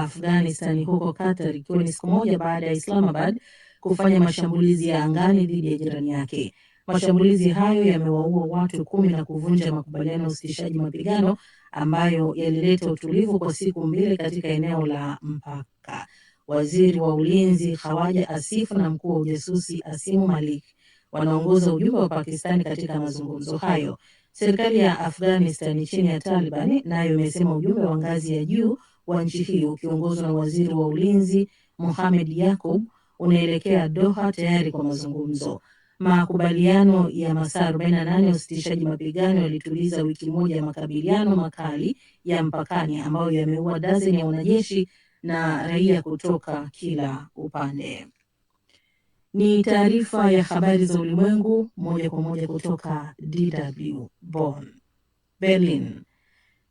Afghanistan huko Qatar, ikiwa ni siku moja baada ya Islamabad kufanya mashambulizi ya angani dhidi ya jirani yake. Mashambulizi hayo yamewaua watu 10 na kuvunja makubaliano ya usitishaji mapigano ambayo yalileta utulivu kwa siku 2 katika eneo la mpaka. Waziri wa ulinzi Khawaja Asif na mkuu wa ujasusi Asimu Malik wanaongoza ujumbe wa Pakistani katika mazungumzo hayo. Serikali ya Afghanistan chini ya Taliban nayo imesema ujumbe wa ngazi ya juu wa nchi hiyo ukiongozwa na waziri wa ulinzi Mohamed Yaqub unaelekea Doha tayari kwa mazungumzo. Makubaliano ya masaa 48 ya usitishaji mapigano yalituliza wiki moja ya makabiliano makali ya mpakani ambayo yameua dazeni ya wanajeshi na raia kutoka kila upande. Ni taarifa ya habari za ulimwengu moja kwa moja kutoka DW Bonn. Berlin.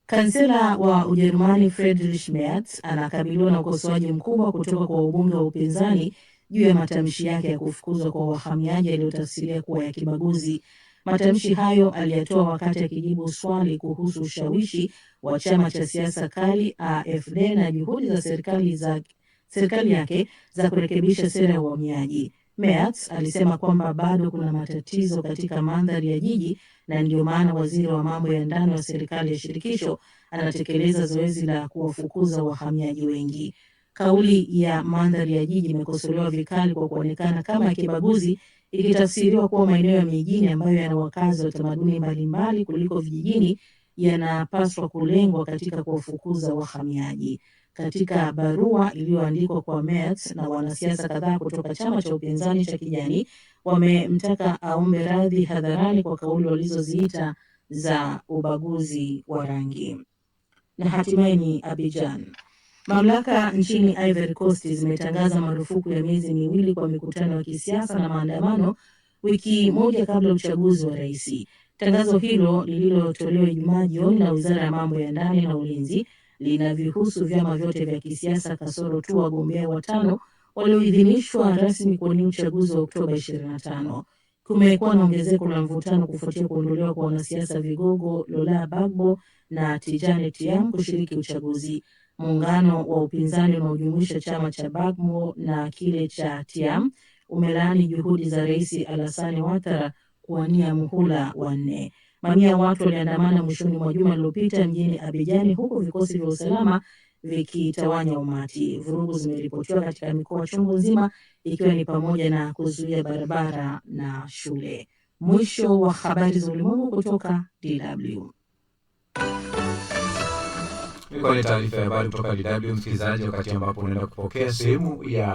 Kansela wa Ujerumani Friedrich Merz anakabiliwa na ukosoaji mkubwa kutoka kwa wabunge wa upinzani juu ya matamshi yake ya kufukuzwa kwa wahamiaji yaliyotafsiriwa kuwa ya kibaguzi. Matamshi hayo aliyatoa wakati akijibu swali kuhusu ushawishi wa chama cha siasa kali AfD na juhudi za serikali yake za kurekebisha sera ya uhamiaji. Merz alisema kwamba bado kuna matatizo katika mandhari ya jiji na ndio maana waziri wa mambo ya ndani wa serikali ya shirikisho anatekeleza zoezi la kuwafukuza wahamiaji wengi. Kauli ya mandhari ya jiji imekosolewa vikali kwa kuonekana kama ya kibaguzi, ikitafsiriwa kuwa maeneo ya mijini ambayo yana wakazi wa tamaduni mbalimbali kuliko vijijini yanapaswa kulengwa katika kuwafukuza wahamiaji. Katika barua iliyoandikwa kwa Merz na wanasiasa kadhaa kutoka chama cha upinzani cha Kijani, wamemtaka aombe radhi hadharani kwa kauli walizoziita za ubaguzi wa rangi. Na hatimaye ni Abidjan. Mamlaka nchini Ivory Coast zimetangaza marufuku ya miezi 2 kwa mikutano ya kisiasa na maandamano wiki moja kabla ya uchaguzi wa rais. Tangazo hilo lililotolewa Ijumaa jioni na Wizara ya Mambo ya Ndani na Ulinzi linavihusu vyama vyote vya kisiasa kasoro tu wagombea 5 walioidhinishwa rasmi kwenye uchaguzi wa Oktoba 25. Kumekuwa na ongezeko la mvutano kufuatia kuondolewa kwa wanasiasa vigogo Laurent Gbagbo na Tidjane Thiam kushiriki uchaguzi. Muungano wa upinzani unaojumuisha chama cha Gbagbo na kile cha Thiam umelaani juhudi za Rais Alassane Ouattara kuwania muhula wa 4. Mamia ya watu waliandamana mwishoni mwa juma lililopita mjini Abidjan, huku vikosi vya usalama vikitawanya umati. Vurugu zimeripotiwa katika mikoa chungu nzima, ikiwa ni pamoja na kuzuia barabara na shule. Mwisho wa habari za ulimwengu kutoka DW. Kwa taarifa ya habari kutoka DW, msikilizaji, wakati ambapo unaenda kupokea sehemu ya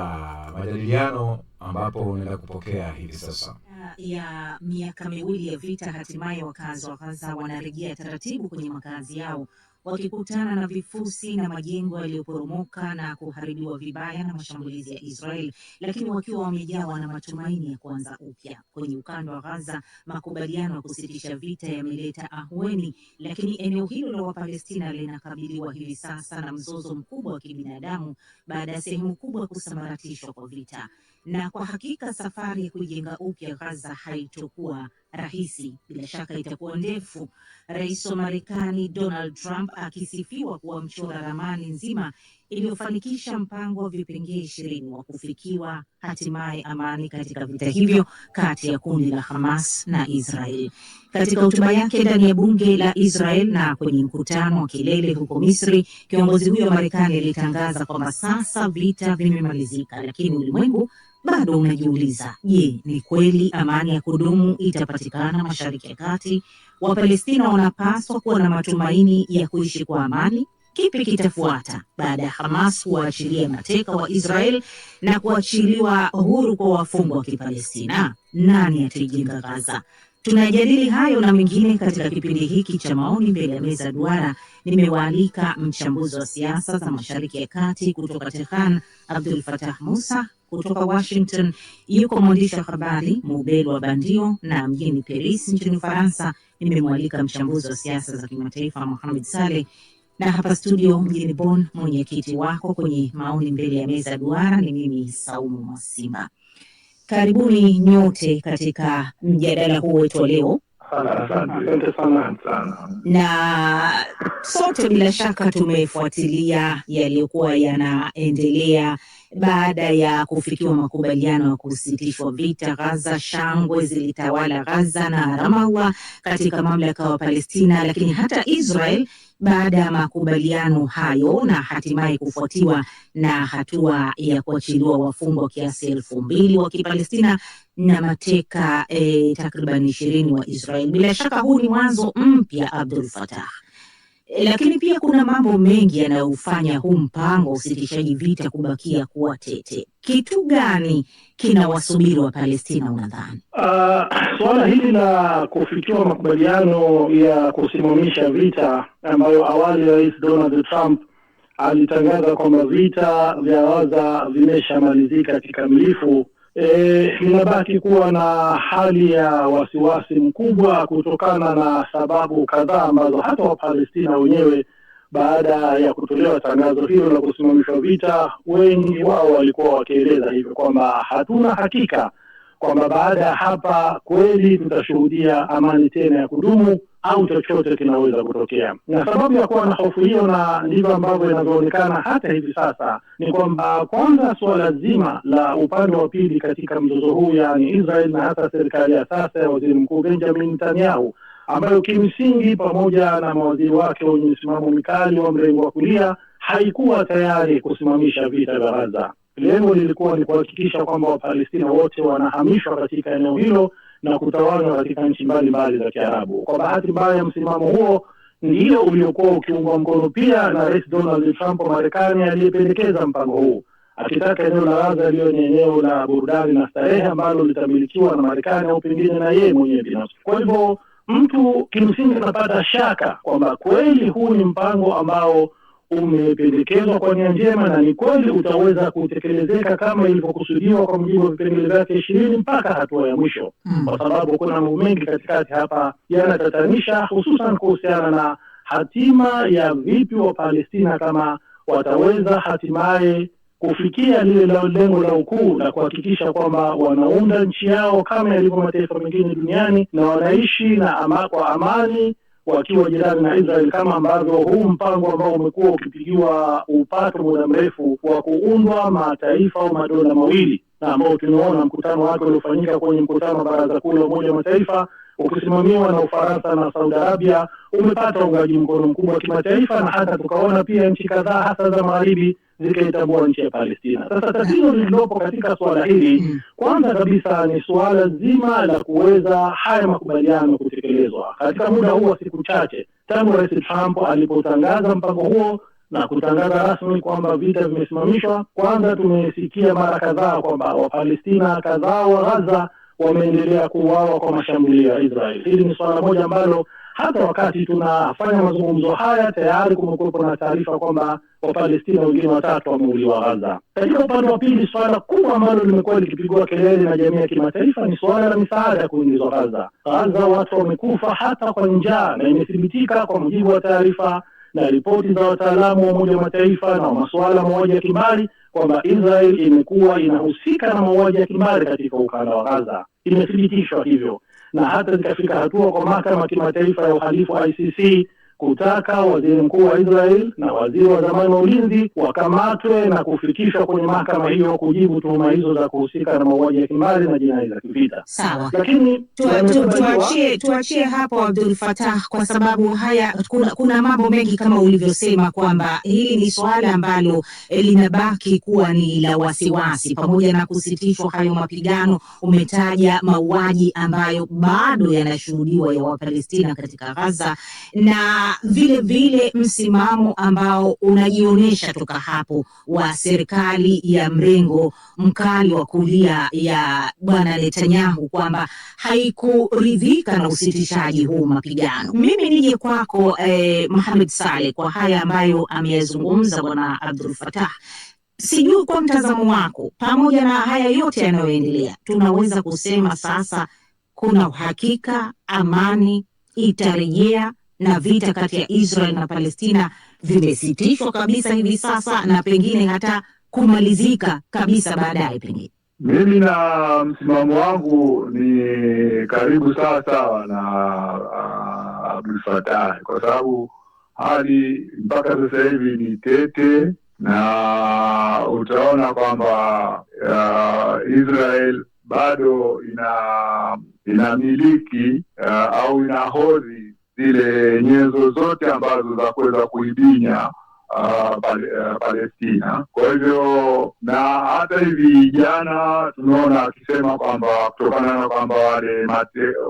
majadiliano ambapo unaenda kupokea hivi sasa. Ya miaka 2 ya vita, hatimaye wakazi wa Gaza wanarejea taratibu kwenye makazi yao, wakikutana na vifusi na majengo yaliyoporomoka na kuharibiwa vibaya na mashambulizi ya Israel, lakini wakiwa wamejawa na matumaini ya kuanza upya. Kwenye ukanda wa Gaza, makubaliano ya kusitisha vita yameleta ahueni, lakini eneo hilo la Wapalestina linakabiliwa hivi sasa na mzozo mkubwa wa kibinadamu baada ya sehemu kubwa kusambaratishwa kwa vita. Na kwa hakika safari ya kujenga upya Gaza haitokuwa rahisi, bila shaka itakuwa ndefu. Rais wa Marekani Donald Trump akisifiwa kuwa mchora ramani nzima iliyofanikisha mpango wa vipengee 20 wa kufikiwa hatimaye amani katika vita hivyo kati ya kundi la Hamas na Israel. Katika hotuba yake ndani ya bunge la Israel na kwenye mkutano wa kilele huko Misri, kiongozi huyo wa Marekani alitangaza kwamba sasa vita vimemalizika, lakini ulimwengu bado unajiuliza, je, ni kweli amani ya kudumu itapatikana Mashariki ya Kati? Wapalestina wanapaswa kuwa na matumaini ya kuishi kwa amani. Kipi kitafuata baada ya Hamas kuachilia mateka wa Israel na kuachiliwa huru kwa wafungwa wa Kipalestina? Nani ataijenga Gaza? Tunajadili hayo na mengine katika kipindi hiki cha maoni mbele ya meza duara. Nimewaalika mchambuzi wa siasa za Mashariki ya Kati kutoka Tehran, Abdul Fattah Musa. Kutoka Washington yuko mwandishi wa habari Mubelu wa Bandio, na mjini Paris nchini Ufaransa nimemwalika mchambuzi wa siasa za kimataifa Mohamed Saleh, na hapa studio mjini Bonn mwenyekiti wako kwenye maoni mbele ya meza duara ni mimi Saumu Mwasima. Karibuni nyote katika mjadala huu wetu leo. Asante sana. Na sote bila shaka tumefuatilia yaliyokuwa yanaendelea baada ya kufikiwa makubaliano ya kusitishwa vita Gaza. Shangwe zilitawala Gaza na Ramallah katika mamlaka wa Palestina, lakini hata Israel baada ya makubaliano hayo na hatimaye kufuatiwa na hatua ya kuachiliwa wafungwa kiasi 2,000 wa Kipalestina na mateka takriban 20 wa Israel. Bila shaka huu ni mwanzo mpya, Abdul Fattah. Lakini pia kuna mambo mengi yanayofanya huu mpango usitishaji vita kubakia kuwa tete. Kitu gani kinawasubiri wa Palestina unadhani? Suala hili la kufikiwa makubaliano ya kusimamisha vita ambayo awali Rais Donald Trump alitangaza kwamba vita vya Gaza vimeshamalizika kikamilifu, linabaki kuwa na hali ya wasiwasi mkubwa kutokana na sababu kadhaa ambazo hata Wapalestina wenyewe baada ya kutolewa tangazo hilo la kusimamishwa vita, wengi wao walikuwa wakieleza hivyo kwamba hatuna hakika kwamba baada ya hapa kweli tutashuhudia amani tena ya kudumu au chochote kinaweza kutokea. Na sababu ya kuwa na hofu hiyo, na ndivyo ambavyo inavyoonekana hata hivi sasa, ni kwamba kwanza suala zima la upande wa pili katika mzozo huu, yani Israel na hata serikali ya sasa ya Waziri Mkuu Benjamin Netanyahu, ambayo kimsingi pamoja na mawaziri wake wenye msimamo mikali wa mrengo wa kulia haikuwa tayari kusimamisha vita vya Gaza. Lengo lilikuwa ni kuhakikisha kwamba Wapalestina wote wanahamishwa katika eneo hilo na kutawanywa katika nchi mbalimbali za Kiarabu. Kwa bahati mbaya, msimamo huo ndio uliokuwa ukiungwa mkono pia na Rais Donald Trump wa Marekani, aliyependekeza mpango huu akitaka eneo la Gaza liwe ni eneo la burudani na starehe ambalo litamilikiwa na Marekani au pengine na yeye mwenyewe binafsi. Kwa hivyo mtu kimsingi anapata shaka kwamba kweli huu ni mpango ambao umependekezwa kwa nia njema na ni kweli utaweza kutekelezeka kama ilivyokusudiwa kwa mujibu wa vipengele vyake 20 mpaka hatua ya mwisho. Kwa sababu kuna mambo mengi katikati hapa yanatatanisha, hususan kuhusiana na hatima ya vipi wa Palestina kama wataweza hatimaye kufikia lile lengo la ukuu la kuhakikisha kwamba wanaunda nchi yao kama yalivyo mataifa mengine duniani na wanaishi na kwa amani wakiwa jirani na Israel, kama ambavyo huu mpango ambao umekuwa ukipigiwa upato muda mrefu wa kuundwa mataifa au madola mawili, na ambao tumeona mkutano wake uliofanyika kwenye mkutano wa Baraza Kuu la Umoja wa Mataifa ukisimamiwa na Ufaransa na Saudi Arabia, umepata uungaji mkono mkubwa wa kimataifa, na hata tukaona pia nchi kadhaa hasa za magharibi zikaitambua nchi ya Palestina. Sasa tatizo lililopo katika suala hili, kwanza kabisa ni suala zima la kuweza haya makubaliano kutekelezwa katika muda huu wa siku chache tangu Rais Trump alipotangaza mpango huo na kutangaza rasmi kwamba vita vimesimamishwa. Kwanza tumesikia mara kadhaa kwamba Wapalestina kadhaa wa Gaza wameendelea kuuawa kwa mashambulio ya Israel. Hili ni swala moja ambalo hata wakati tunafanya mazungumzo haya tayari kumekuwa na taarifa kwamba Wapalestina wengine 3 wameuliwa Gaza. Katika upande wa pili, swala kubwa ambalo limekuwa likipigwa kelele na jamii ya kimataifa ni swala la misaada kuingizwa Gaza. Gaza watu wamekufa hata kwa njaa, na imethibitika kwa mujibu wa taarifa na ripoti za wataalamu wa Umoja wa Mataifa na masuala mauaji ya kimbari kwamba Israel imekuwa inahusika na mauaji ya kimbari katika ukanda wa Gaza. Imethibitishwa hivyo, na hata zikafika hatua kwa mahakama ya kimataifa ya uhalifu ICC kutaka waziri mkuu wa Israel na waziri wa zamani wa ulinzi wakamatwe na kufikishwa kwenye mahakama hiyo kujibu tuhuma hizo za kuhusika na mauaji ya kimbari na jinai za kivita. Sawa. Lakini tuachie hapo Abdul Fattah, kwa sababu haya kuna mambo mengi kama ulivyosema kwamba hili ni swala ambalo linabaki kuwa ni la wasiwasi. Pamoja na kusitishwa hayo mapigano, umetaja mauaji ambayo bado yanashuhudiwa ya Wapalestina katika Gaza, na vile vile msimamo ambao unajionyesha toka hapo wa serikali ya mrengo mkali wa kulia ya Bwana Netanyahu kwamba haikuridhika na usitishaji huu mapigano. Mimi nije kwako Mohamed Saleh kwa haya ambayo ameyazungumza Bwana Abdul Fattah. Sijui kwa mtazamo wako, pamoja na haya yote yanayoendelea, tunaweza kusema sasa kuna uhakika amani itarejea na vita kati ya Israel na Palestina vimesitishwa kabisa hivi sasa na pengine hata kumalizika kabisa baadaye pengine? Mimi na msimamo wangu ni karibu sawa na Abdul Fattah, kwa sababu hali mpaka sasa hivi ni tete, na utaona kwamba Israel bado inamiliki au inahodhi zile nyenzo zote ambazo za kuweza kuidinya Palestina. Kwa hivyo, na hata hivi jana tumeona akisema kwamba kutokana na kwamba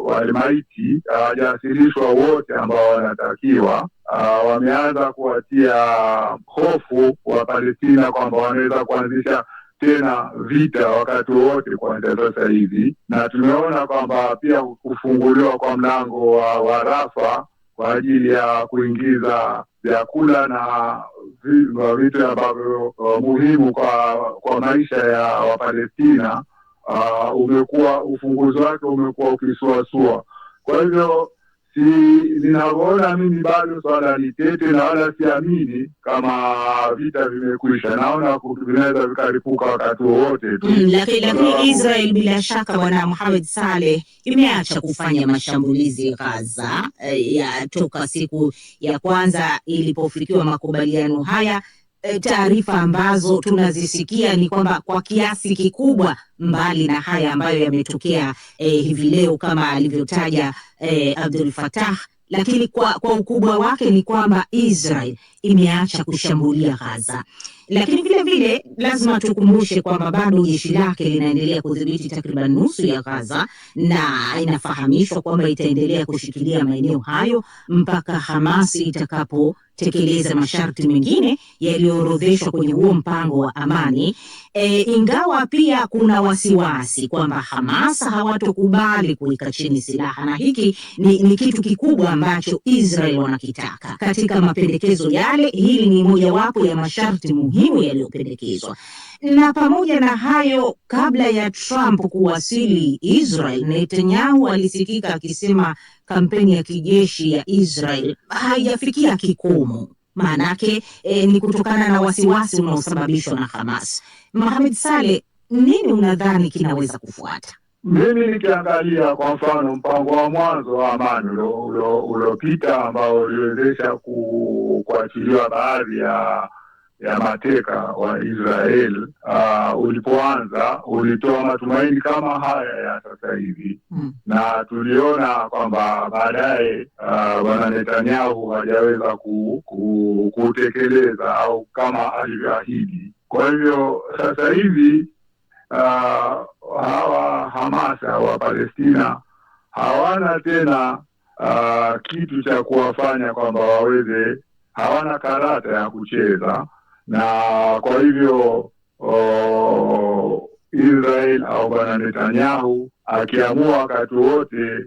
wale maiti hawajawasilishwa wote ambao wanatakiwa, wameanza kuwatia hofu wa Palestina kwamba wanaweza kuanzisha tena vita wakati wote kuanzia sasa hivi. Na tumeona kwamba pia kufunguliwa kwa mlango wa Rafa kwa ajili ya kuingiza vyakula na vitu ambavyo muhimu kwa maisha ya Wapalestina, ufunguzi wake umekuwa ukisuasua. Kwa hivyo ninavyoona mimi bado swala ni tete, na wala siamini kama vita vimekwisha. Naona vinaweza vikaripuka wakati wowote tu. Lakini Israel bila shaka, Bwana Mohamed Saleh, imeacha kufanya mashambulizi Gaza ya toka siku ya kwanza ilipofikiwa makubaliano haya. Taarifa ambazo tunazisikia ni kwamba kwa kiasi kikubwa, mbali na haya ambayo yametokea hivi leo kama alivyotaja Abdul Fattah, lakini kwa ukubwa wake ni kwamba Israel imeacha kushambulia Gaza. Lakini vile vile lazima tukumbushe kwamba bado jeshi lake linaendelea kudhibiti takriban nusu ya Gaza, na inafahamishwa kwamba itaendelea kushikilia maeneo hayo mpaka Hamas itakapotekeleza masharti mengine yaliyoorodheshwa kwenye huo mpango wa amani. Ingawa pia kuna wasiwasi kwamba Hamas hawatokubali kuweka chini silaha, na hiki ni kitu kikubwa ambacho Israel wanakitaka. Katika mapendekezo yale, hili ni mojawapo ya masharti muhimu yaliyopendekezwa. Na pamoja na hayo, kabla ya Trump kuwasili Israel, Netanyahu alisikika akisema kampeni ya kijeshi ya Israel haijafikia kikomo. Maanake ni kutokana na wasiwasi unaosababishwa na Hamas. Mohamed Saleh, nini unadhani kinaweza kufuata? Mimi nikiangalia kwa mfano mpango wa mwanzo wa amani uliopita ambao uliwezesha kuachiliwa baadhi ya mateka wa Israel, ulipoanza ulitoa matumaini kama haya ya sasa hivi. Na tuliona kwamba baadaye Bwana Netanyahu hajaweza kutekeleza au kama alivyoahidi. Kwa hivyo sasa hivi hawa Hamas wa Palestina hawana tena kitu cha kuwafanya kwamba hawana karata ya kucheza, na kwa hivyo Israel au Bwana Netanyahu akiamua wakati wote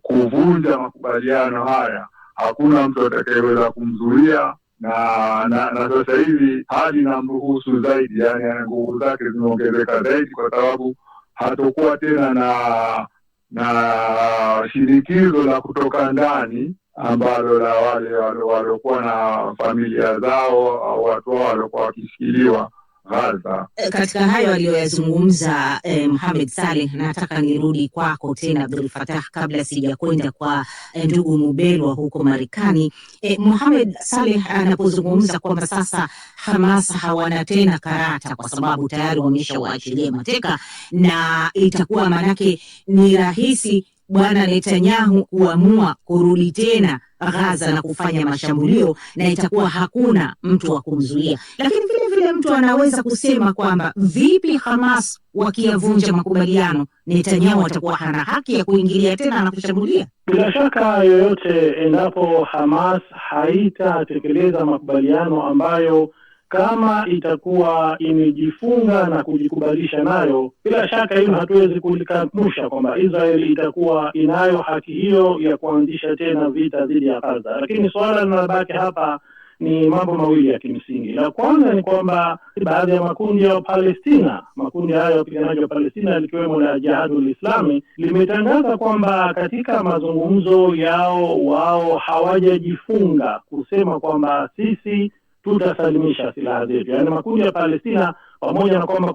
kuvunja makubaliano haya, hakuna mtu atakayeweza kumzuia. Na sasa hivi hali inamruhusu zaidi, yani nguvu zake zimeongezeka zaidi, kwa sababu hatakuwa tena na shinikizo la kutoka ndani ambalo la wale waliokuwa na familia zao au watu wao waliokuwa wakishikiliwa Gaza. Katika hayo aliyoyazungumza Mohamed Saleh, nataka nirudi kwako tena Abdul Fattah kabla sijakwenda kwa ndugu Mubelwa huko Marekani. Mohamed Saleh anapozungumza kwamba sasa Hamas hawana tena karata kwa sababu tayari wameshawaachilia mateka, na itakuwa manake ni rahisi Bwana Netanyahu kuamua kurudi tena Gaza na kufanya mashambulio, na itakuwa hakuna mtu wa kumzuia. Lakini vile vile mtu anaweza kusema kwamba vipi Hamas wakiyavunja makubaliano, Netanyahu atakuwa hana haki ya kuingilia tena na kushambulia? Bila shaka yoyote, endapo Hamas haitatekeleza makubaliano ambayo kama itakuwa imejifunga na kujikubalisha nayo, bila shaka hilo hatuwezi kulikanusha kwamba Israel itakuwa inayo haki hiyo ya kuanzisha tena vita dhidi ya Gaza. Lakini swala linalobaki hapa ni mambo mawili ya kimsingi. La kwanza ni kwamba baadhi ya makundi ya Palestina, makundi hayo ya wapiganaji wa Palestina likiwemo la Jihadul Islami, limetangaza kwamba katika mazungumzo yao wao hawajajifunga kusema kwamba sisi tutasalimisha silaha zetu. Yaani makundi ya Palestina pamoja na kwamba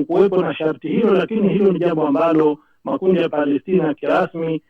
kuwepo na sharti hilo, lakini hilo ni jambo ambalo makundi ya Palestina kirasmi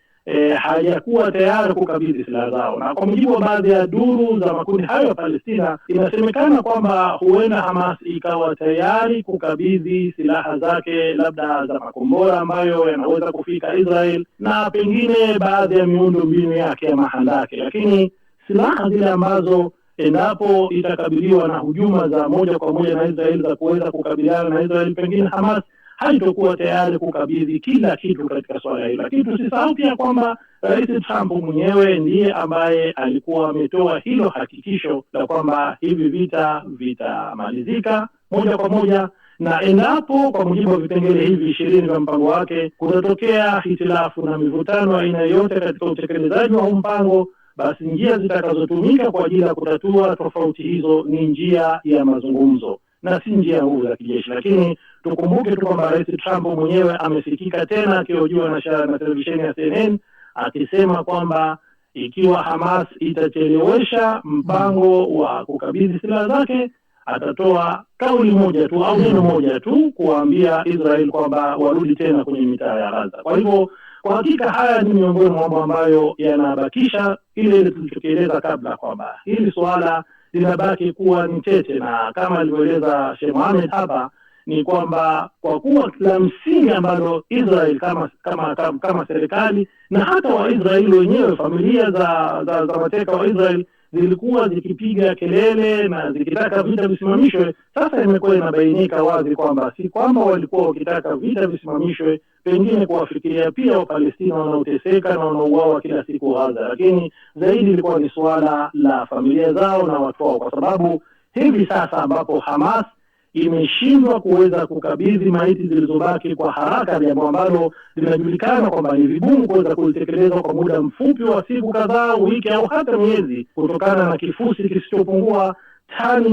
hayakuwa tayari kukabidhi silaha zao. Na kwa mujibu wa baadhi ya duru za makundi hayo ya Palestina, inasemekana kwamba huenda Hamas ikawa tayari kukabidhi silaha zake, labda za makombora ambayo yanaweza kufika Israel, na pengine baadhi ya miundo mbinu yake ya mahandaki. Lakini silaha zile ambazo endapo itakabiliwa na hujuma za moja kwa moja na Israel za kuweza kukabiliana na Israel, pengine Hamas haitokuwa tayari kukabidhi kila kitu katika swala hilo. Lakini tusisahau pia kwamba Rais Trump mwenyewe ndiye ambaye alikuwa ametoa hilo hakikisho la kwamba hivi vita vitamalizika moja kwa moja, na endapo kwa mujibu wa vipengele hivi 20 vya mpango wake kutatokea hitilafu na mivutano aina yoyote katika utekelezaji wa mpango, basi njia zitakazotumika kwa ajili ya kutatua tofauti hizo ni njia ya mazungumzo na si njia ya nguvu za kijeshi. Lakini tukumbuke tu kwamba Rais Trump mwenyewe amesikika tena akihojiwa na televisheni ya CNN akisema kwamba ikiwa Hamas itachelewesha mpango wa kukabidhi silaha zake, atatoa kauli moja tu au neno moja tu kuambia Israel kwamba warudi tena kwenye mitaa ya Gaza. Kwa hivyo kwa hakika haya ni miongoni mwa mambo ambayo yanabakisha ile tulichokieleza kabla kwamba hili swala linabaki kuwa ni tete, na kama alivyoeleza Sheikh Mohamed hapa ni kwamba kwa kuwa la msingi ambalo Israel kama serikali na hata Waisraeli wenyewe, familia za mateka wa Israel zilikuwa zikipiga kelele na zikitaka vita visimamishwe, sasa imekuwa inabainika wazi kwamba si kwamba walikuwa wakitaka vita visimamishwe pengine kuwafikiria pia Wapalestina wanaoteseka na wanaouawa kila siku Gaza, lakini zaidi ilikuwa ni suala la familia zao na watu wao, kwa sababu hivi sasa ambapo Hamas imeshindwa kuweza kukabidhi maiti zilizobaki kwa haraka, jambo ambalo linajulikana kwamba ni vigumu kuweza kulitekeleza kwa muda mfupi wa siku kadhaa, wiki au hata miezi, kutokana na kifusi kisichopungua tani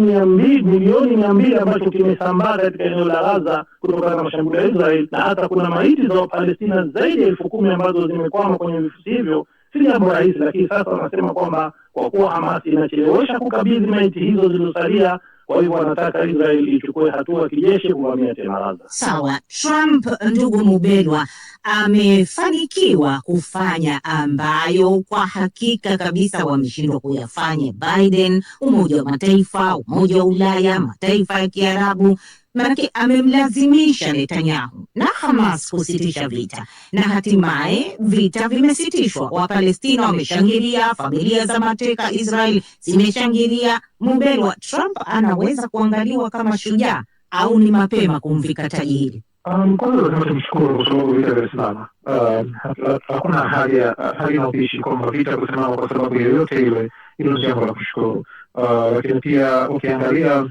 milioni 200 ambacho kimesambaa katika eneo la Gaza kutokana na mashambulio ya Israel, na hata kuna maiti za Wapalestina zaidi ya 10,000 ambazo zimekwama kwenye vifusi hivyo. Si jambo rahisi, lakini sasa wanasema kwamba kwa kuwa Hamas inachelewesha kukabidhi maiti hizo zilizosalia, kwa hivyo wanataka Israel ichukue hatua kijeshi kuvamia tena Gaza. Sawa. Trump, ndugu Mubelwa, amefanikiwa kufanya ambayo kwa hakika kabisa wameshindwa kuyafanya Biden, Umoja wa Mataifa, Umoja wa Ulaya, mataifa ya Kiarabu. Maanake amemlazimisha Netanyahu na Hamas kusitisha vita, na hatimaye vita vimesitishwa. Wapalestina wameshangilia, familia za mateka Israel zimeshangilia. Mubelwa, Trump anaweza kuangaliwa kama shujaa au ni mapema kumvika taji hili? Kwanza lazima tumshukuru kwa sababu vita vimesimama. Hakuna haja upishi kwamba vita kusimama kwa sababu yoyote ile, hilo ni jambo la kushukuru. Lakini pia ukiangalia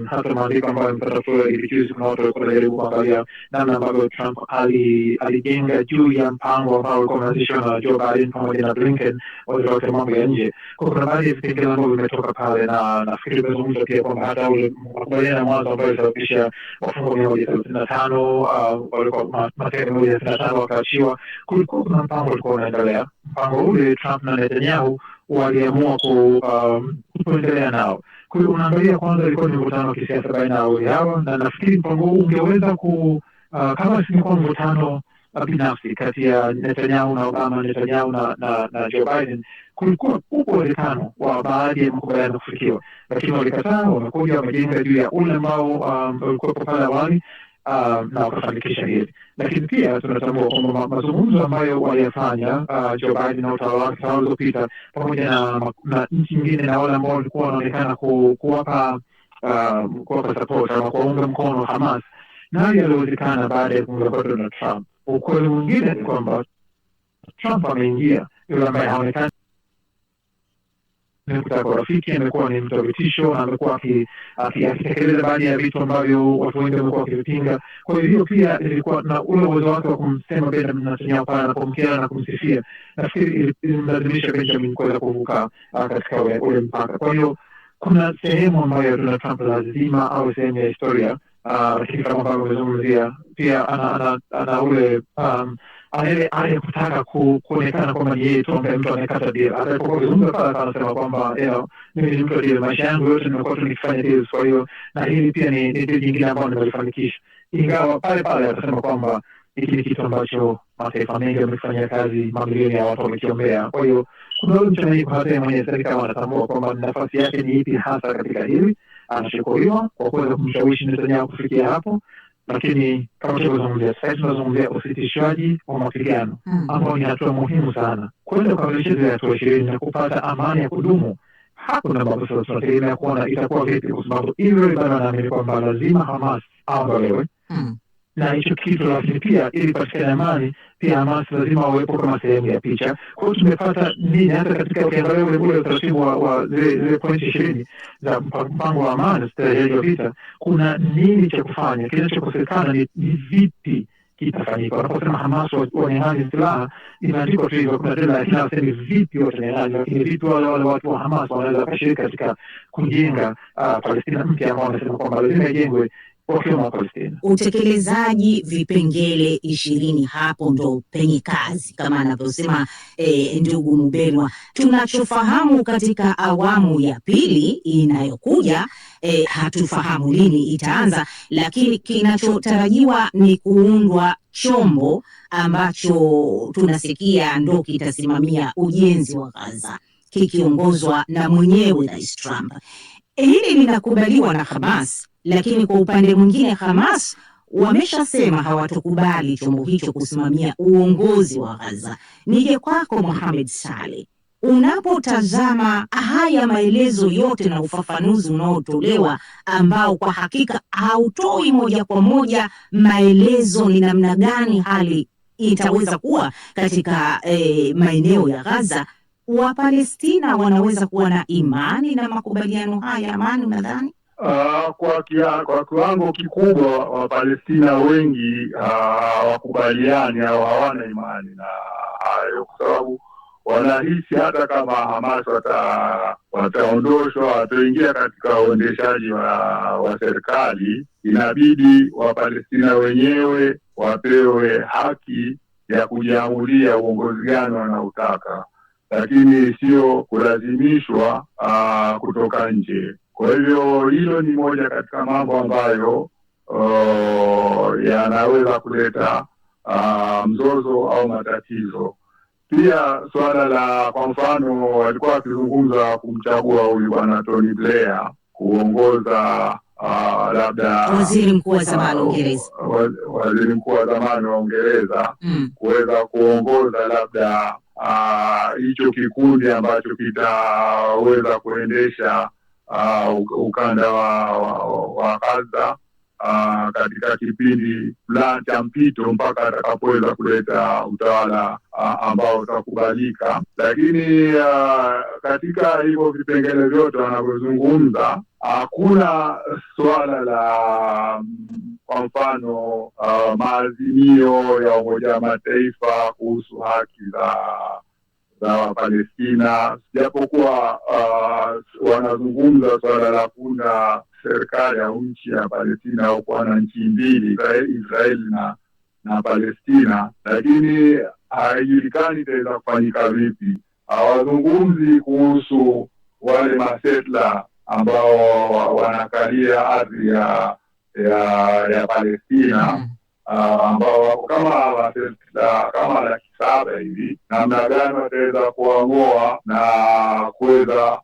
hata maandiko ambayo mpata kwa hivi juzi, kuna watu walikuwa wanajaribu kuangalia namna ambavyo Trump alijenga juu ya mpango ambao ulikuwa umeanzishwa na Joe Biden pamoja na Blinken, waziri wa mambo ya nje. Kwa kuna baadhi ya vipengele ambavyo vimetoka pale, na nafikiri tumezungumza pia kwamba hata ule makubaliano ya mwanzo ambayo ilisababisha wafungwa 135 walikuwa mateka 135 wakaachiwa, kulikuwa kuna mpango ulikuwa unaendelea. Mpango ule Trump na Netanyahu waliamua kuendelea nao. Kwa hiyo unaangalia kwanza ilikuwa ni mvutano wa kisiasa baina ya wawili hawa, na nafikiri mpango huu ungeweza kama singekuwa mvutano binafsi kati ya Netanyahu na Obama, Netanyahu na Joe Biden, kulikuwa uwezekano wa baadhi ya makubaliano kufikiwa, lakini walikataa. Wamekuja wamejenga juu ya ule ambao ulikuwa pale awali, na wakafanikisha hili. Lakini pia tunatambua kwamba mazungumzo ambayo waliyafanya Joe Biden na utawala wake sawa ulizopita, pamoja na nchi nyingine na wale ambao walikuwa wanaonekana kuwapa support ama kuunga mkono Hamas, nayo yaliwezekana baada ya kuunga mkono na Trump. Ukweli mwingine ni kwamba Trump ameingia, yule ambaye haonekani kutaka urafiki, amekuwa ni mtu wa vitisho, na amekuwa akitekeleza baadhi ya vitu ambavyo watu wengi wamekuwa wakivipinga. Kwa hiyo pia ilikuwa na ule uwezo wake wa kumsema Benjamin Netanyahu pale anapomkera na kumsifia. Nafikiri ilimlazimisha Benjamin kuweza kuvuka katika ule mpaka. Kwa hiyo kuna sehemu ambayo Donald Trump lazima au sehemu ya historia, lakini kama ambavyo umezungumzia pia ana ule ale kutaka kuonekana kwamba ni yeye tu ambaye mtu anayekata deal. Hata alipokuwa akizungumza pale anasema kwamba mimi ni mtu wa deal, maisha yangu yote nimekuwa tu nikifanya deals, kwa hiyo na hili pia ni deal nyingine ambayo nimelifanikisha. Ingawa pale pale atasema kwamba hiki ni kitu ambacho mataifa mengi yamefanyia kazi, mamilioni ya watu wamekiombea. Kwa hiyo kuna ule mchanganyiko, hata yeye mwenyewe serikali anatambua kwamba nafasi yake ni ipi hasa katika hili. Anashukuriwa kwa kuweza kumshawishi Netanyahu kufikia hapo, lakini kama tulivyozungumzia, sasa tunazungumzia usitishwaji wa mapigano ambao ni hatua muhimu sana kwenda kukamilisha zile hatua 20 na kupata amani ya kudumu. Hapo na ambapo sasa tunategemea kuona itakuwa vipi, kwa sababu Israel bado anaamini kwamba lazima Hamas aondolewe na hicho kitu, lakini pia ili patikane amani pia Hamas lazima wawepo kama sehemu ya picha. Kwa hiyo tumepata nini hata katika ukiangalia ule utaratibu wa zile pointi 20 za mpango wa amani strategy ya vita, kuna nini cha kufanya? Kinachokosekana ni vipi kitafanyika. Wanaposema Hamas wanyang'anyi silaha, imeandikwa tu hivyo, kuna tena lakini hawasemi vipi watanyang'anyi, lakini vipi wale watu wa Hamas wanaweza kushiriki katika kujenga Palestina mpya ambao wanasema kwamba lazima ijengwe wakiwa Palestina. Utekelezaji vipengele 20 hapo ndo penye kazi kama anavyosema ndugu Mubelwa. Tunachofahamu katika awamu ya pili inayokuja, hatufahamu lini itaanza, lakini kinachotarajiwa ni kuundwa chombo ambacho tunasikia ndo kitasimamia ujenzi wa Gaza, kikiongozwa na mwenyewe Rais Trump. Hili linakubaliwa na Hamas, lakini kwa upande mwingine Hamas wameshasema hawatokubali chombo hicho kusimamia uongozi wa Gaza. Nije kwako Mohamed Saleh, unapotazama haya maelezo yote na ufafanuzi unaotolewa ambao kwa hakika hautoi moja kwa moja maelezo ni namna gani hali itaweza kuwa katika maeneo ya Gaza, Wapalestina wanaweza kuwa na imani na makubaliano haya amani unadhani? Kwa kiwango kikubwa Wapalestina wengi wakubaliani au hawana imani na hayo, kwa sababu wanahisi hata kama Hamas wataondoshwa, wataingia katika uendeshaji wa serikali, inabidi Wapalestina wenyewe wapewe haki ya kujiamulia uongozi gani wanaotaka, lakini sio kulazimishwa kutoka nje. Kwa hivyo hilo ni moja katika mambo ambayo yanaweza kuleta mzozo au matatizo. Pia swala la, kwa mfano, walikuwa wakizungumza kumchagua huyu bwana Tony Blair kuongoza labda waziri mkuu wa zamani wa Uingereza, waziri mkuu wa zamani wa Uingereza kuweza kuongoza labda hicho kikundi ambacho kitaweza kuendesha ukanda wa Gaza katika kipindi fulani cha mpito mpaka atakapoweza kuleta utawala ambao utakubalika. Lakini katika hivyo vipengele vyote wanavyozungumza, hakuna swala la, kwa mfano, maazimio ya Umoja wa Mataifa kuhusu haki za Wapalestina, japokuwa wanazungumza swala la kuunda serikali au nchi ya Palestina au kuwa na nchi mbili, Israeli na Palestina, lakini haijulikani itaweza kufanyika vipi. Hawazungumzi kuhusu wale masetla ambao wanakalia ardhi ya Palestina, ambao wako kama 700 hivi, namna gani wataweza kuang'oa na kuweza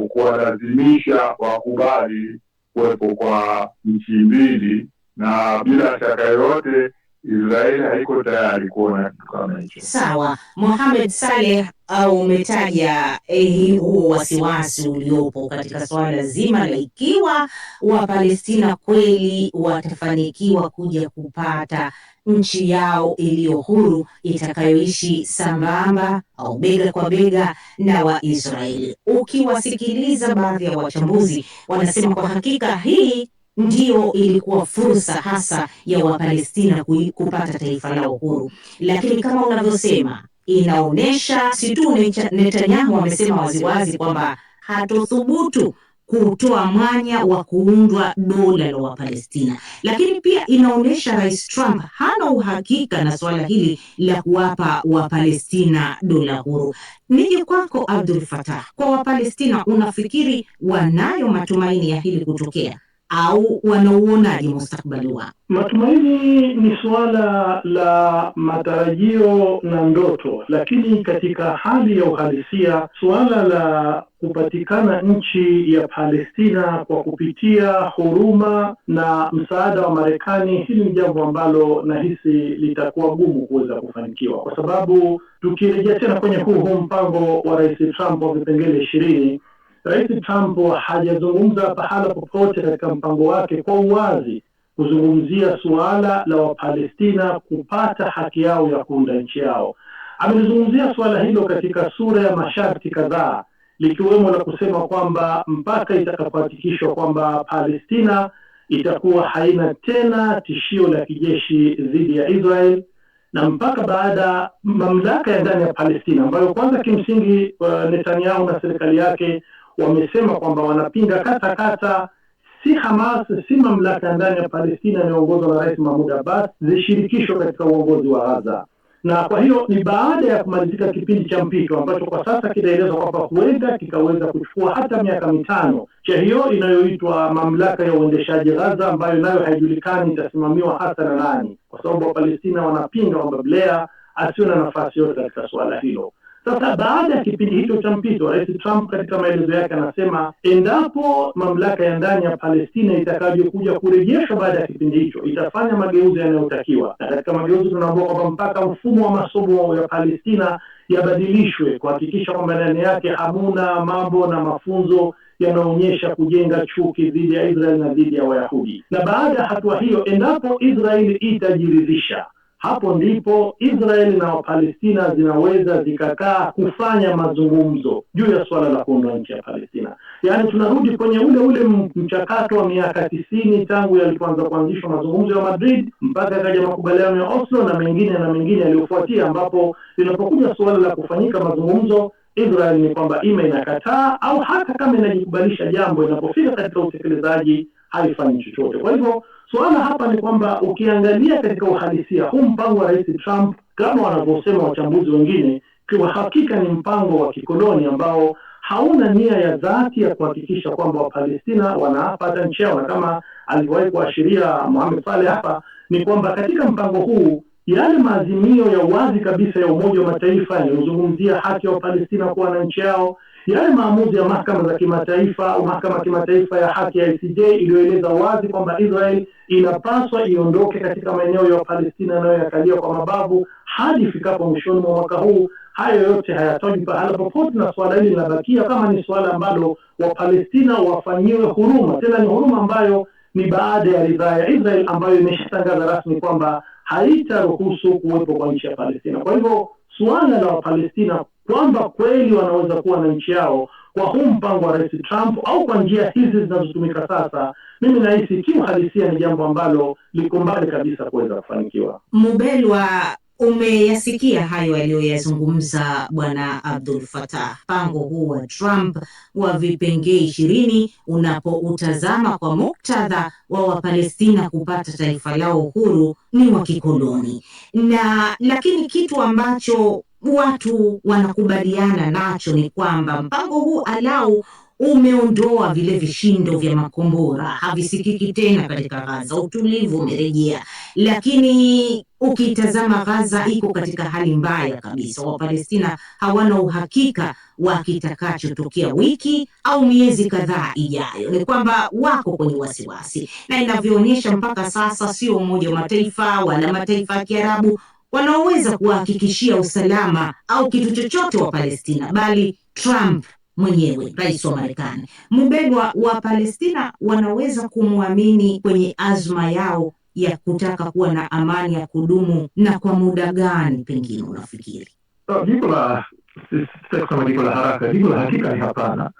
kuwalazimisha wakubali kuwepo kwa nchi mbili, na bila shaka yote Israeli haiko tayari kuona kitu kama hicho. Sawa, Mohamed Saleh, au umetaja huu wasiwasi uliopo katika swala zima la ikiwa Wapalestina kweli watafanikiwa kuja kupata nchi yao iliyo huru itakayoishi sambamba au bega kwa bega na Waisraeli. Ukiwasikiliza baadhi ya wachambuzi wanasema kwa hakika hii ndio ilikuwa fursa hasa ya Wapalestina kupata taifa lao huru, lakini kama unavyosema inaonesha si tu Netanyahu amesema waziwazi kwamba hatothubutu kutoa mwanya wa kuundwa dola la Wapalestina, lakini pia inaonyesha Rais Trump hana uhakika na suala hili la kuwapa Wapalestina dola huru. Nije kwako Abdul Fattah, kwa Wapalestina unafikiri wanayo matumaini ya hili kutokea au wanauonaje mustakabali wao? Matumaini ni suala la matarajio na ndoto, lakini katika hali ya uhalisia suala la kupatikana nchi ya Palestina kwa kupitia huruma na msaada wa Marekani, hili ni jambo ambalo nahisi litakuwa gumu kuweza kufanikiwa, kwa sababu tukirejea tena kwenye huu mpango wa Rais Trump wa vipengele 20, Rais Trump hajazungumza pahala popote katika mpango wake kwa uwazi kuzungumzia suala la Wapalestina kupata haki yao ya kuunda nchi yao. Amelizungumzia suala hilo katika sura ya masharti kadhaa, likiwemo la kusema kwamba mpaka itakapohakikishwa kwamba Palestina itakuwa haina tena tishio la kijeshi dhidi ya Israel, na mpaka baada mamlaka ya ndani ya Palestina ambayo kwanza kimsingi Netanyahu na serikali yake wamesema kwamba wanapinga kata si Hamas, si mamlaka ndani ya Palestina inayoongozwa na Rais Mahmoud Abbas zishirikishwe katika uongozi wa Gaza. Na kwa hiyo ni baada ya kumalizika kipindi cha mpito ambacho kwa sasa kinaelezwa kwamba huenda kikaweza kuchukua hata miaka 5 cha hiyo inayoitwa mamlaka ya uendeshaji Gaza, ambayo nayo haijulikani itasimamiwa hasa na nani, kwa sababu wa Palestina wanapinga kwamba Blair asiwe na nafasi yote katika suala hilo. Sasa baada ya kipindi hicho cha mpito, Rais Trump katika maelezo yake anasema endapo mamlaka ya ndani ya Palestina itakavyokuja kurejeshwa baada ya kipindi hicho, itafanya mageuzi yanayotakiwa. Na katika mageuzi tunaambiwa kwamba mpaka mfumo wa masomo ya Palestina yabadilishwe kuhakikisha kwamba ndani yake hamuna mambo na mafunzo yanaonyesha kujenga chuki dhidi ya Israel na dhidi ya Wayahudi. Na baada ya hatua hiyo, endapo Israeli itajiridhisha, hapo ndipo Israeli na Wapalestina zinaweza zikakaa kufanya mazungumzo juu ya swala la kuondoa nchi ya Palestina. Yaani tunarudi kwenye ule mchakato wa miaka 90 tangu yalipoanza kuanzishwa mazungumzo ya Madrid mpaka kaja makubaliano ya Oslo na mengine yaliyofuatia, ambapo linapokuja suala la kufanyika mazungumzo, Israeli ni kwamba inakataa, au hata kama inajikubalisha jambo, inapofika katika utekelezaji haifanyi chochote. Kwa hivyo suala hapa ni kwamba ukiangalia katika uhalisia huu mpango wa Rais Trump, kama wanavyosema wachambuzi wengine, kwa hakika ni mpango wa kikoloni ambao hauna nia ya dhati ya kuhakikisha kwamba Wapalestina wanapata nchi yao. Na kama alivyowahi kuashiria Mohamed Saleh hapa, ni kwamba katika mpango huu yale maazimio ya wazi kabisa ya Umoja wa Mataifa yanayozungumzia haki ya Wapalestina kuwa na nchi yao, yale maamuzi ya mahakama za kimataifa au mahakama ya kimataifa ya haki ya ICJ iliyoeleza wazi kwamba Israel inapaswa iondoke katika maeneo ya Palestina yanayoyakalia kwa mabavu hadi ifikapo mwishoni mwa mwaka huu, hayo yote hayatoji pahala popote, na swala hili linabakia kama ni swala ambalo Wapalestina wafanyiwe huruma. Tena ni huruma ambayo ni baada ya ridhaa ya Israel ambayo imeshatangaza rasmi kwamba haitaruhusu kuwepo kwa nchi ya Palestina. Kwa hivyo suala la Wapalestina kwamba kweli wanaweza kuwa na nchi yao kwa huu mpango wa Rais Trump au kwa njia hizi zinazotumika sasa, mimi nahisi kiuhalisia ni jambo ambalo liko mbali kabisa kuweza kufanikiwa. Mubelwa, umeyasikia hayo aliyoyazungumza Bwana Abdul Fattah. Mpango huu wa Trump wa vipengee 20 unapoutazama kwa muktadha wa Wapalestina kupata taifa lao huru ni wa kikoloni, lakini kitu ambacho watu wanakubaliana nacho ni kwamba mpango huu alau umeondoa vile vishindo vya makombora, havisikiki tena katika Gaza, utulivu umerejea. Lakini ukitazama Gaza iko katika hali mbaya kabisa. Wapalestina hawana uhakika wa kitakachotokea wiki au miezi kadhaa ijayo. Ni kwamba wako kwenye wasiwasi, na inavyoonyesha mpaka sasa sio Umoja wa Mataifa wala mataifa ya Kiarabu wanaoweza kuhakikishia usalama au kitu chochote wa Palestina, bali Trump mwenyewe, rais wa Marekani. Mubelwa, wa Palestina wanaweza kumwamini kwenye azma yao ya kutaka kuwa na amani ya kudumu, na kwa muda gani pengine unafikiri? Jibu la haraka, jibu la hakika ni hapana.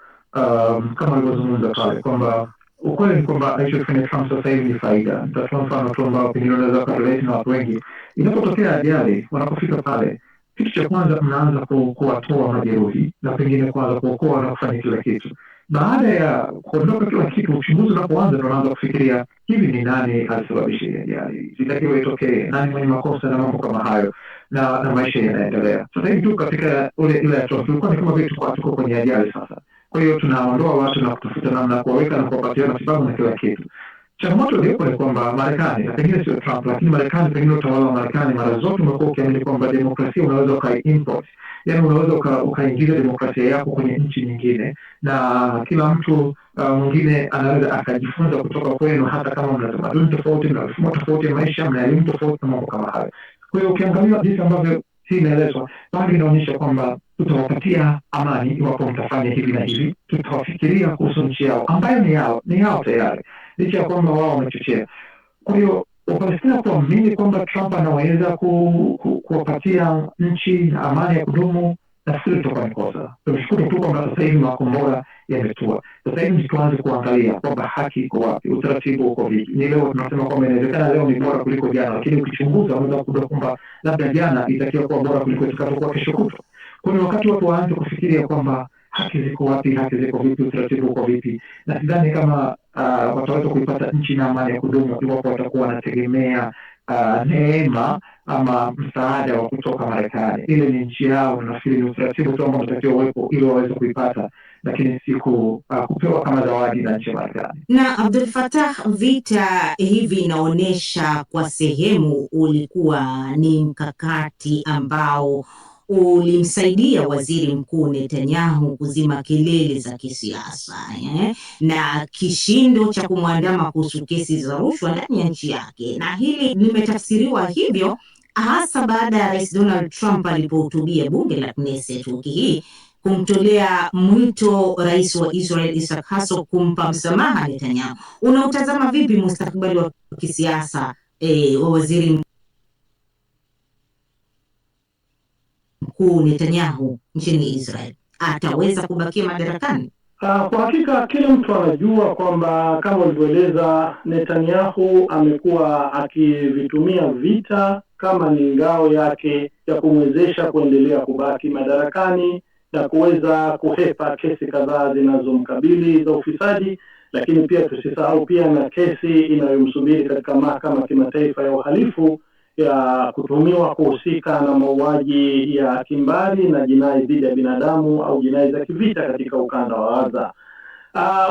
Kama alivyozungumza pale kwamba ukweli ni kwamba alichofanya Trump sasa hivi ni faida. Nitatoa mfano tu ambao pengine unaweza kurelate na watu wengi. Inapotokea ajali, wanapofika pale, kitu cha kwanza mnaanza kuwatoa majeruhi na pengine kwanza kuokoa na kufanya kila kitu. baada ya kuondoka kila kitu, uchunguzi unapoanza ndio unaanza kufikiria hivi ni nani alisababisha ajali, zitakiwa itokee, nani mwenye makosa na mambo kama hayo, na maisha yanaendelea. Sasa hivi tu katika ile hatua tulikuwa ni kama vile tuko kwenye ajali sasa. Kwa hiyo tunaondoa watu na kutafuta namna kuwaweka na kuwapatia matibabu na kila kitu. Changamoto iliyopo ni kwamba Marekani, na pengine sio Trump, lakini Marekani, pengine utawala wa Marekani mara zote umekuwa ukiamini kwamba demokrasia unaweza ukai-import, yaani unaweza ukaingiza demokrasia yako kwenye nchi nyingine, na kila mtu mwingine anaweza akajifunza kutoka kwenu, hata kama mna tamaduni tofauti, mna mifumo tofauti ya maisha, mna elimu tofauti na mambo kama hayo. Kwa hiyo ukiangalia jinsi ambavyo hii inaelezwa, bado inaonyesha kwamba tutawapatia amani iwapo mtafanya hivi na hivi, tutawafikiria kuhusu nchi yao ambayo ni yao tayari, licha ya kwamba wao wamechochea. Kwa hiyo Wapalestina kuamini kwamba Trump anaweza kuwapatia nchi na amani ya kudumu, nafikiri tutakuwa ni kosa. Tunashukuru tu kwamba sasa hivi makombora yametua. Sasa hivi tuanze kuangalia kwamba haki iko wapi, utaratibu uko vipi. Ni leo tunasema kwamba inawezekana leo ni bora kuliko jana, lakini ukichunguza unaweza kugundua kwamba labda jana itakiwa kuwa bora kuliko itakapokuwa kesho kutwa. Kwa hiyo wakati watu waanze kufikiria kwamba haki ziko wapi, haki ziko vipi, utaratibu uko vipi, na sidhani kama wataweza kuipata nchi na amani ya kudumu iwapo watakuwa wanategemea neema ama msaada wa kutoka Marekani. Ile ni nchi yao, na nafikiri ni utaratibu tu ambao unatakiwa uwepo ili waweze kuipata, lakini si kupewa kama zawadi na nchi ya Marekani. Na Abdul Fattah, vita hivi inaonyesha kwa sehemu ulikuwa ni mkakati ambao ulimsaidia Waziri Mkuu Netanyahu kuzima kelele za kisiasa na kishindo cha kumwandama kuhusu kesi za rushwa ndani ya nchi yake, na hili limetafsiriwa hivyo hasa baada ya Rais Donald Trump alipohutubia bunge la Knesset wiki hii kumtolea mwito Rais wa Israel Isaac Herzog kumpa msamaha Netanyahu. Unautazama vipi mustakabali wa kisiasa wa Waziri Mkuu Netanyahu nchini Israel? Ataweza kubakia madarakani? Kwa hakika kila mtu anajua kwamba kama ulivyoeleza, Netanyahu amekuwa akivitumia vita kama ni ngao yake ya kumwezesha kuendelea kubaki madarakani na kuweza kuhepa kesi kadhaa zinazomkabili za ufisadi, lakini pia tusisahau pia na kesi inayomsubiri katika mahakama ya kimataifa ya uhalifu ya kutumiwa kuhusika na mauaji ya kimbari na jinai dhidi ya binadamu au jinai za kivita katika ukanda wa Gaza.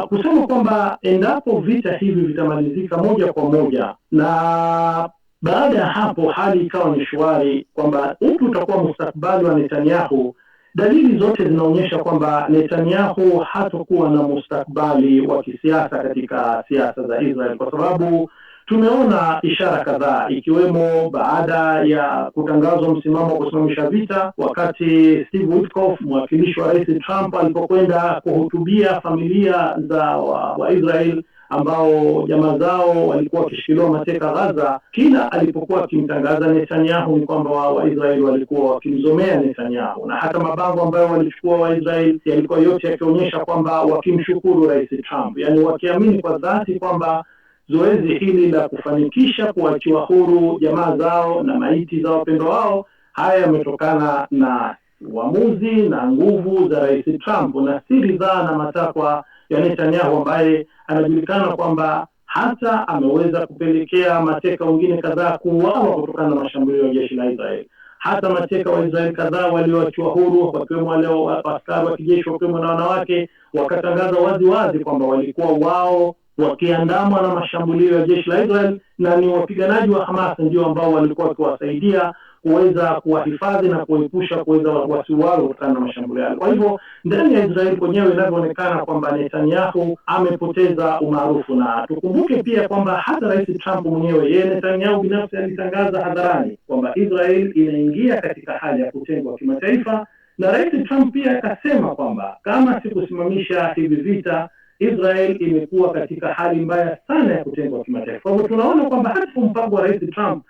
Kusema kwamba endapo vita hivi vitamalizika moja kwa moja na baada ya hapo hali ikawa ni shwari, kwamba upi utakuwa mustakabali wa Netanyahu, dalili zote zinaonyesha kwamba Netanyahu hatakuwa na mustakabali wa kisiasa katika siasa za Israel, kwa sababu tumeona ishara kadhaa, ikiwemo baada ya kutangazwa msimamo wa kusimamisha vita, wakati Steve Witkoff, mwakilishi wa Rais Trump, alipokwenda kuhutubia familia za wa Israel ambao jamaa zao walikuwa wakishikiliwa mateka Gaza, kila alipokuwa akimtangaza Netanyahu ni kwamba Waisraeli walikuwa wakimzomea Netanyahu, na hata mabango ambayo walichukua Waisraeli yalikuwa yote yakionyesha kwamba wakimshukuru Rais Trump, yani wakiamini kwa dhati kwamba zoezi hili la kufanikisha kuachiwa huru jamaa zao na maiti za wapendwa wao, haya yametokana na uamuzi na nguvu za Rais Trump na si ridhaa na matakwa ya Netanyahu, ambaye anajulikana kwamba hata ameweza kupelekea mateka wengine kadhaa kuuawa kutokana na mashambulio ya jeshi la Israeli. Hata mateka wa Israeli kadhaa walioachiwa huru, wakiwemo wale askari wa kijeshi, wakiwemo na wanawake, wakatangaza wazi wazi kwamba walikuwa wao wakiandamwa na mashambulio ya jeshi la Israel na ni wapiganaji wa Hamas ndio ambao walikuwa wakiwasaidia kuweza kuwahifadhi na kuepusha kuweza wasiuawe kutokana na mashambulio yale. Kwa hivyo ndani ya Israel kwenyewe inavyoonekana kwamba Netanyahu amepoteza umaarufu, na tukumbuke pia kwamba hata Rais Trump mwenyewe, yeye Netanyahu binafsi alitangaza hadharani kwamba Israel inaingia katika hali ya kutengwa kimataifa, na Rais Trump pia akasema kwamba kama sikusimamisha hivi vita, Israel imekuwa katika hali mbaya sana ya kutengwa kimataifa. Kwa hivyo tunaona kwamba hata mpango wa Rais Trump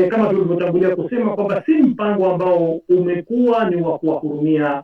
kama tulivyotangulia kusema kwamba si mpango ambao umekuwa ni wa kuwahurumia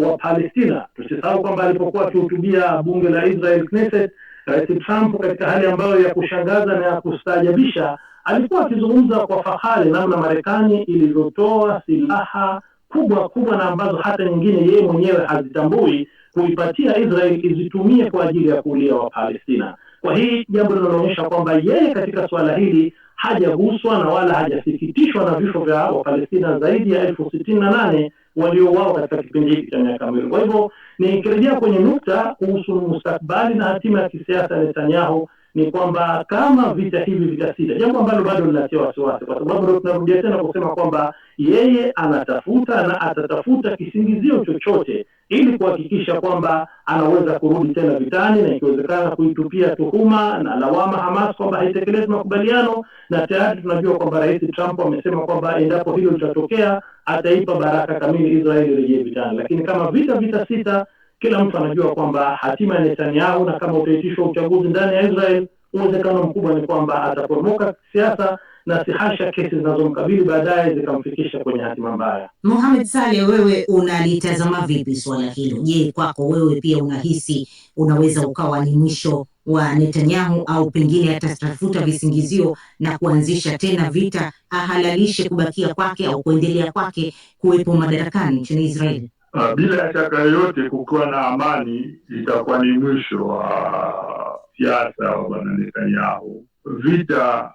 wa Palestina. Tusisahau kwamba alipokuwa akihutubia bunge la Israel Knesset, Rais Trump katika hali ambayo ya kushangaza na ya kustaajabisha alikuwa akizungumza kwa fahari namna Marekani ilivyotoa silaha kubwa na ambazo hata nyingine yeye mwenyewe hazitambui kuipatia Israel izitumie kwa ajili ya kuulia wa Palestina. Kwa hii jambo linaloonyesha kwamba yeye katika swala hili hajaguswa na wala hajasikitishwa na vifo vya Wapalestina zaidi ya 68,000 waliouawa katika kipindi hiki cha miaka miwili. Kwa hivyo nikirejea kwenye nukta kuhusu mustakabali na hatima ya kisiasa Netanyahu, ni kwamba kama vita hivi vitasita, jambo ambalo bado linatia wasiwasi, kwa sababu tunarudia tena kusema kwamba yeye anatafuta na atatafuta kisingizio chochote ili kuhakikisha kwamba anaweza kurudi tena vitani, na ikiwezekana kuitupia tuhuma na lawama Hamas kwamba haitekelezi makubaliano. Na tayari tunajua kwamba Rais Trump amesema kwamba endapo hilo litatokea ataipa baraka kamili Israeli rejee vitani. Lakini kama vita vitasita, kila mtu anajua kwamba hatima ya Netanyahu, na kama utaitishwa uchaguzi ndani ya Israel, uwezekano mkubwa ni kwamba ataporomoka kisiasa na si hasha kesi zinazomkabili baadaye zikamfikisha kwenye hatima mbaya. Mohamed Saleh, wewe unalitazama vipi swala hilo? Je, kwako wewe pia unahisi unaweza ukawa ni mwisho wa Netanyahu, au pengine atatafuta visingizio na kuanzisha tena vita ahalalishe kubakia kwake au kuendelea kwake kuwepo madarakani nchini Israeli? Bila shaka yoyote, kukiwa na amani itakuwa ni mwisho wa siasa wa bwana Netanyahu. Vita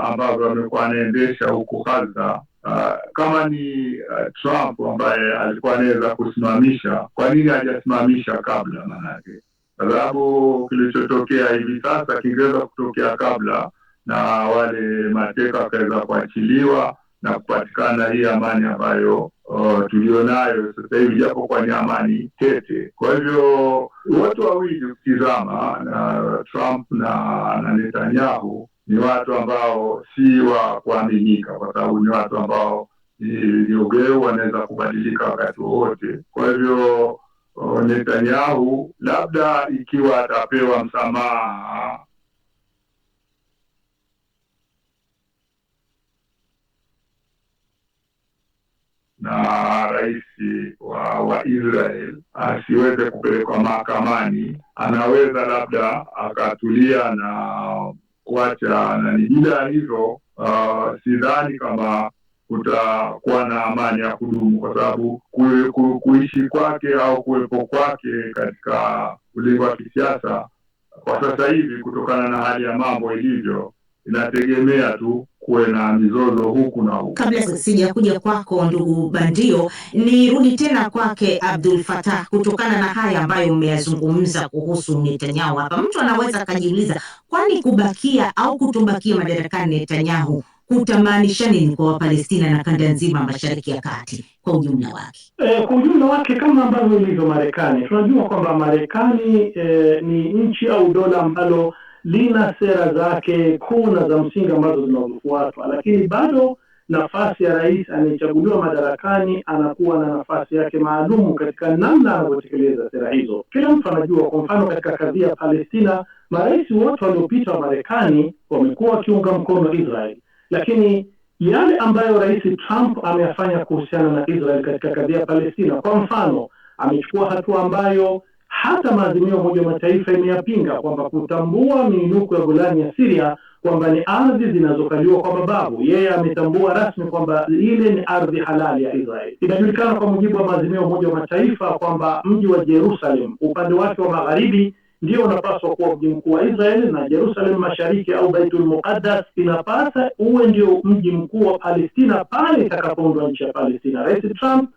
ambavyo amekuwa anaendesha huko Gaza, kama ni Trump ambaye alikuwa anaweza kusimamisha, kwa nini hajasimamisha kabla? Manake sababu kilichotokea hivi sasa kingeweza kutokea kabla, na wale mateka wakaweza kuachiliwa na kupatikana hii amani ambayo tulionayo sasa hivi, japo kwa ni amani tete. Kwa hivyo watu wawili ukitizama, na Trump na Netanyahu, ni watu ambao si wa kuaminika, kwa sababu ni watu ambao viogeo wanaweza kubadilika wakati wowote. Kwa hivyo Netanyahu labda ikiwa atapewa msamaha na rais wa Israel asiweze kupelekwa mahakamani, anaweza labda akatulia na kuacha na bila hivyo, sidhani kama kutakuwa na amani ya kudumu, kwa sababu kuishi kwake au kuwepo kwake katika ulingo wa kisiasa kwa sasa hivi, kutokana na hali ya mambo ilivyo, inategemea tu kuwe na mizozo huku na huku. Kabla sijakuja kwako ndugu Bandio, nirudi tena kwake Abdul Fattah, kutokana na haya ambayo umeyazungumza kuhusu Netanyahu hapa. Mtu anaweza kujiuliza, kwani kubakia au kutobakia madarakani Netanyahu kutamaanisha nini kwa Wapalestina na kanda nzima Mashariki ya Kati kwa ujumla wake? Kwa ujumla wake, kama ambavyo ilivyo Marekani, tunajua kwamba Marekani ni nchi au dola ambalo lina sera zake kuu na za msingi ambazo zinazofuatwa, lakini bado nafasi ya rais anayechaguliwa madarakani anakuwa na nafasi yake maalum katika namna anavyotekeleza sera hizo. Kila mtu anajua, kwa mfano katika kadhia ya Palestina, marais wote waliopita wa Marekani wamekuwa wakiunga mkono Israel, lakini yale ambayo rais Trump ameyafanya kuhusiana na Israel katika kadhia ya Palestina, kwa mfano amechukua hatua ambayo hata maazimio ya Umoja wa Mataifa imeyapinga, kwamba kutambua miinuko ya Golani ya Syria kwamba ni ardhi zinazokaliwa kwa mabavu. Yeye ametambua rasmi kwamba ile ni ardhi halali ya Israel. Inajulikana kwa mujibu wa maazimio ya Umoja wa Mataifa kwamba mji wa Jerusalem upande wake wa magharibi ndio unapaswa kuwa mji mkuu wa Israel, na Jerusalem mashariki au Baitul Muqaddas inapasa uwe ndio mji mkuu wa Palestina pale itakapoundwa nchi ya Palestina. Rais Trump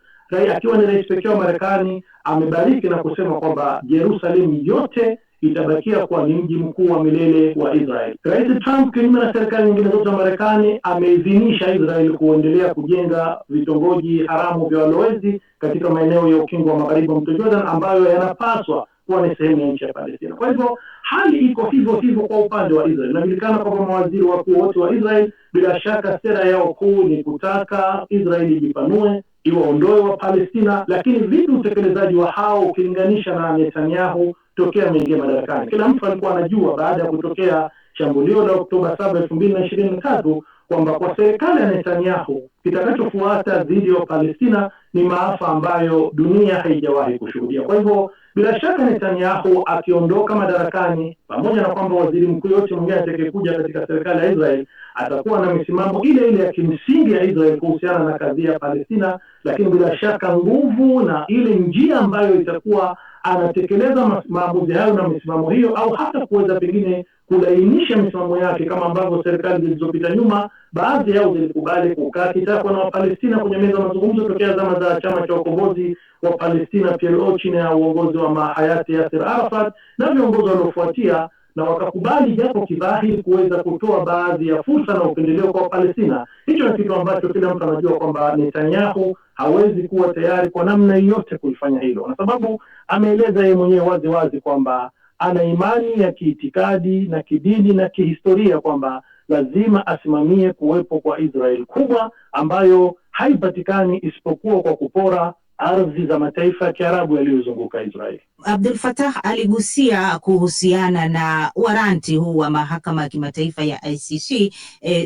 akiwa ni rais pekee wa Marekani amebariki na kusema kwamba Jerusalem yote itabakia kuwa ni mji mkuu wa milele wa Israel. Rais Trump, kinyume na serikali nyingine zote za Marekani, ameidhinisha Israel kuendelea kujenga vitongoji haramu vya walowezi katika maeneo ya ukingo wa magharibi wa mto Jordan ambayo yanapaswa kuwa ni sehemu ya nchi ya Palestina. Kwa hivyo hali iko hivyo hivyo kwa upande wa Israel. Inajulikana kwamba mawaziri wakuu wote wa Israel, bila shaka sera yao kuu ni kutaka Israel ijipanue, iwaondoe wa Palestina, lakini vipi utekelezaji wa hao ukilinganisha na Netanyahu tokea ameingia madarakani? Kila mtu alikuwa anajua baada ya kutokea shambulio la Oktoba 7, 2023 kwamba kwa serikali ya Netanyahu kitakachofuata dhidi ya Palestina ni maafa ambayo dunia haijawahi kushuhudia. Kwa hivyo bila shaka Netanyahu akiondoka madarakani, pamoja na kwamba waziri mkuu yote mwingine atakayekuja katika serikali ya Israel atakuwa na misimamo ile ile ya kimsingi ya Israel kuhusiana na kadhia ya Palestina, lakini bila shaka nguvu na ile njia ambayo itakuwa anatekeleza maamuzi hayo na misimamo hiyo, au hata kuweza pengine kulainisha misimamo yake, kama ambavyo serikali zilizopita nyuma baadhi yao zilikubali kukaa kitako na Wapalestina kwenye meza ya mazungumzo tokea zama za chama cha ukombozi wa Palestina PLO chini ya uongozi wa hayati Yasser Arafat na viongozi waliofuatia, na wakakubali japo kidhahiri kuweza kutoa baadhi ya fursa na upendeleo kwa Palestina. Hicho ni kitu ambacho kila mtu anajua kwamba Netanyahu hawezi kuwa tayari kwa namna yote kuifanya hilo, na sababu ameeleza yeye mwenyewe wazi wazi kwamba ana imani ya kiitikadi na kidini na kihistoria kwamba lazima asimamie kuwepo kwa Israel kubwa ambayo haipatikani isipokuwa kwa kupora ardhi za mataifa ya Kiarabu yaliyozunguka Israeli. Abdul Fattah aligusia kuhusiana na waranti huu wa mahakama ya kimataifa ya ICC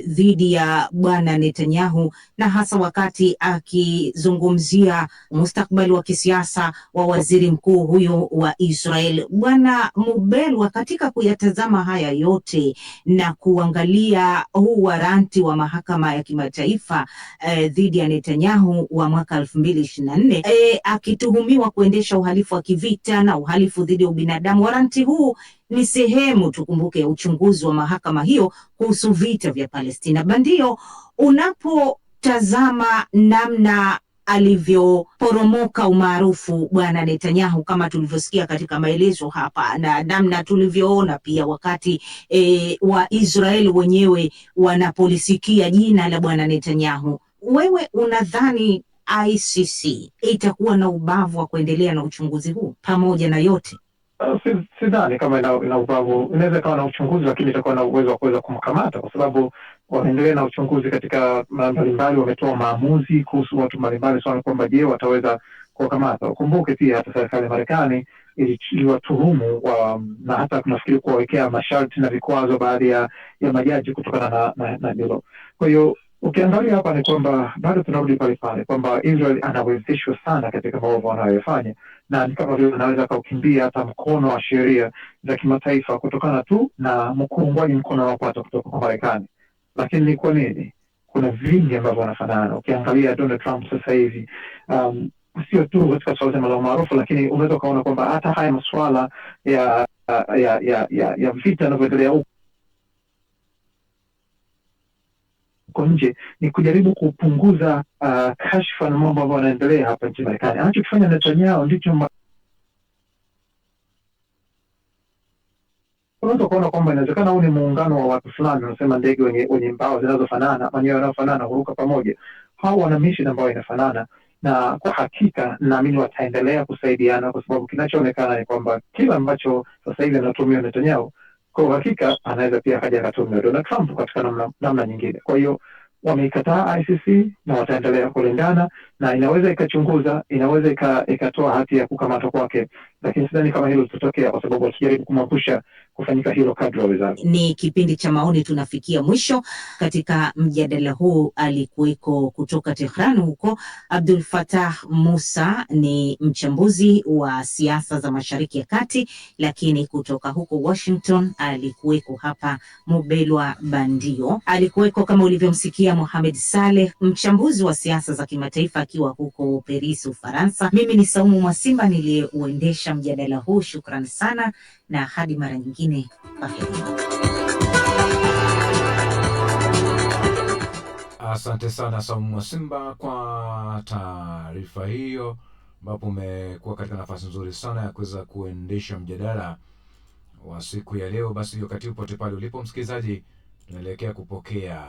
dhidi ya bwana Netanyahu, na hasa wakati akizungumzia mustakbali wa kisiasa wa waziri mkuu huyo wa Israel. Bwana Mubelwa, katika kuyatazama haya yote na kuangalia huu waranti wa mahakama ya kimataifa dhidi ya Netanyahu wa mwaka 2024 akituhumiwa kuendesha uhalifu wa kivita na uhalifu dhidi ya ubinadamu, waranti huu ni sehemu, tukumbuke, ya uchunguzi wa mahakama hiyo kuhusu vita vya Palestina. Bandio, unapotazama namna alivyoporomoka umaarufu bwana Netanyahu kama tulivyosikia katika maelezo hapa, na namna tulivyoona pia wakati wa Israeli wenyewe wanapolisikia jina la bwana Netanyahu, wewe unadhani ICC itakuwa na ubavu wa kuendelea na uchunguzi huu pamoja na yote? Sidhani kama ina ubavu. Inaweza kuwa na uchunguzi, lakini itakuwa na uwezo wa kuweza kumkamata, kwa sababu wanaendelea na uchunguzi katika mbalimbali, wametoa maamuzi kuhusu watu mbalimbali, swali kwamba je, wataweza kuwakamata. Ukumbuke pia hata serikali ya Marekani iliwatuhumu na hata kunafikiri kuwawekea masharti na vikwazo baadhi ya majaji kutokana na hilo. Kwa hiyo ukiangalia hapa ni kwamba bado tunarudi pale pale kwamba Israel anawezeshwa sana katika maovu anayofanya, na ni kama vile anaweza kaukimbia hata mkono wa sheria za kimataifa kutokana tu na mkuungwaji mkono wapata kutoka kwa Marekani. Lakini ni kwa nini? Kuna vingi ambavyo wanafanana. Ukiangalia Donald Trump sasa hivi, sio tu katika swala la maarufu, lakini unaweza ukaona kwamba hata haya masuala ya vita yanavyoendelea huko nje ni kujaribu kupunguza kashfa na mambo ambayo yanaendelea hapa nchini Marekani. Anachokifanya Netanyahu ndicho unaweza kuona kwamba inawezekana huu ni muungano wa watu fulani, wanasema ndege wenye mbao zinazofanana, manyoya yanayofanana huruka pamoja. Hao wana mission ambayo inafanana, na kwa hakika naamini wataendelea kusaidiana, kwa sababu kinachoonekana ni kwamba kila ambacho sasa hivi anatumia Netanyahu kwa hakika anaweza pia akaja akatumia Donald Trump katika namna nyingine. Kwa hiyo wameikataa ICC na wataendelea kulingana, na inaweza ikachunguza, inaweza ikatoa hati ya kukamatwa kwake, lakini sidhani kama hilo litatokea, kwa sababu wakijaribu kumwepusha kufanyika hilo kadri wawezavyo. Ni kipindi cha maoni, tunafikia mwisho katika mjadala huu. Alikuweko kutoka Tehran huko Abdul Fattah Musa, ni mchambuzi wa siasa za Mashariki ya Kati, lakini kutoka huko Washington alikuweko hapa Mubelwa Bandio. Alikuweko kama ulivyomsikia Mohamed Saleh, mchambuzi wa siasa za kimataifa akiwa huko Paris, Ufaransa. Mimi ni Saumu Mwasimba niliyeuendesha mjadala huu. Shukrani sana na hadi mara nyingine. Asante sana Saumu Mwasimba kwa taarifa hiyo, ambapo umekuwa katika nafasi nzuri sana ya kuweza kuendesha mjadala wa siku ya leo. Basi wakati upote pale ulipo msikilizaji, tunaelekea kupokea